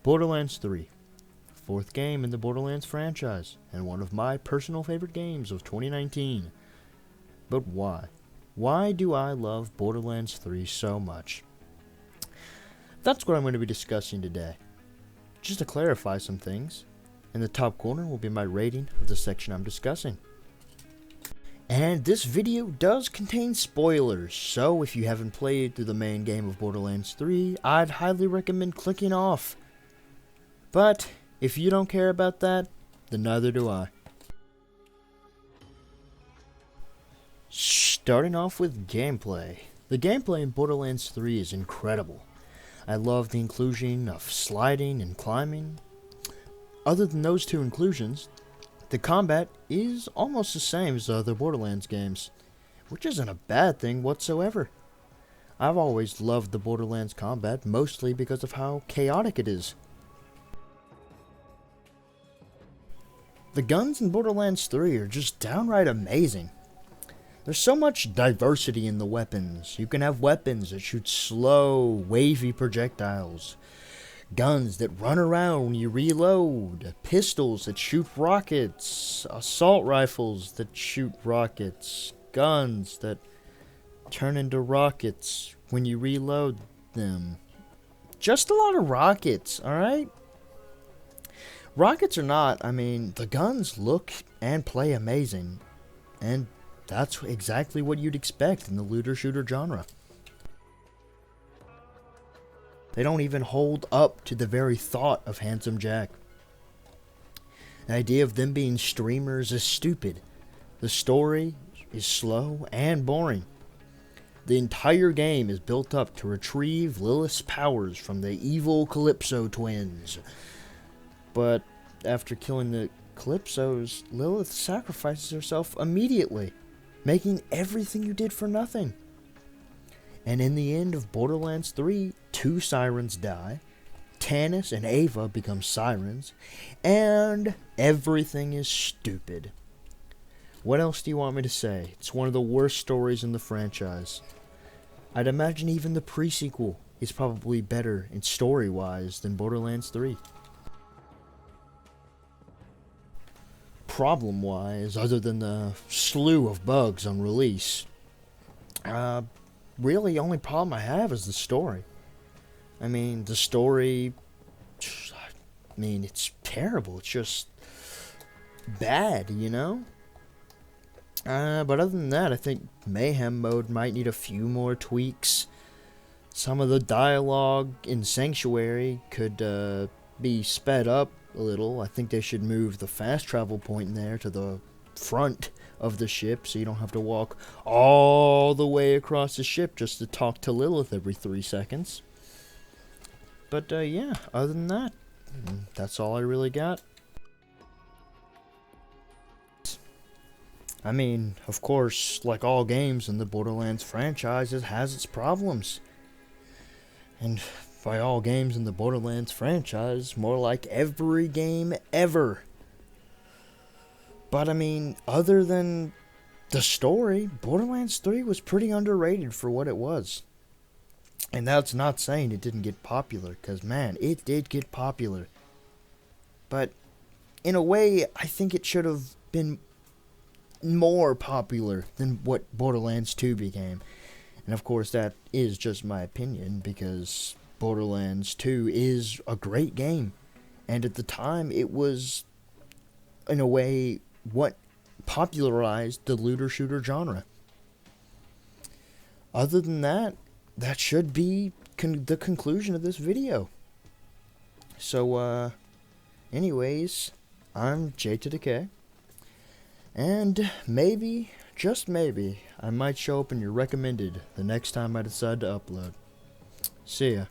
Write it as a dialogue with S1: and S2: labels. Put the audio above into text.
S1: Borderlands 3, fourth game in the Borderlands franchise, and one of my personal favorite games of 2019. But why? Why do I love Borderlands 3 so much? That's what I'm going to be discussing today. Just to clarify some things, in the top corner will be my rating of the section I'm discussing. And this video does contain spoilers, so if you haven't played through the main game of Borderlands 3, I'd highly recommend clicking off. But if you don't care about that, then neither do I. Starting off with gameplay. The gameplay in Borderlands 3 is incredible. I love the inclusion of sliding and climbing. Other than those two inclusions, the combat is almost the same as the other Borderlands games, which isn't a bad thing whatsoever. I've always loved the Borderlands combat, mostly because of how chaotic it is. The guns in Borderlands 3 are just downright amazing. There's so much diversity in the weapons. You can have weapons that shoot slow, wavy projectiles, guns that run around when you reload, pistols that shoot rockets, assault rifles that shoot rockets, guns that turn into rockets when you reload them. Just a lot of rockets, alright? Rockets or not, the guns look and play amazing, and that's exactly what you'd expect in the looter-shooter genre. They don't even hold up to the very thought of Handsome Jack. The idea of them being streamers is stupid. The story is slow and boring. The entire game is built up to retrieve Lilith's powers from the evil Calypso twins. But after killing the Calypsos, Lilith sacrifices herself immediately, making everything you did for nothing. And in the end of Borderlands 3, 2 sirens die, Tannis and Ava become sirens, and everything is stupid. What else do you want me to say? It's one of the worst stories in the franchise. I'd imagine even the pre-sequel is probably better in story-wise than Borderlands 3. Problem-wise, other than the slew of bugs on release, really, the only problem I have is the story. The story, it's terrible. It's just bad, you know? But other than that, I think Mayhem Mode might need a few more tweaks. Some of the dialogue in Sanctuary could be sped up a little. I think they should move the fast travel point in there to the front of the ship, so you don't have to walk all the way across the ship just to talk to Lilith every 3 seconds. But yeah, other than that, that's all I really got. Of course, like all games in the Borderlands franchise, it has its problems. And by all games in the Borderlands franchise, more like every game ever. But other than the story, Borderlands 3 was pretty underrated for what it was. And that's not saying it didn't get popular, because man, it did get popular. But in a way, I think it should have been more popular than what Borderlands 2 became. And of course, that is just my opinion, because Borderlands 2 is a great game. And at the time, it was, in a way, what popularized the looter-shooter genre. Other than that, that should be the conclusion of this video. So, anyways, I'm J to the K. And maybe, just maybe, I might show up in your recommended the next time I decide to upload. See ya.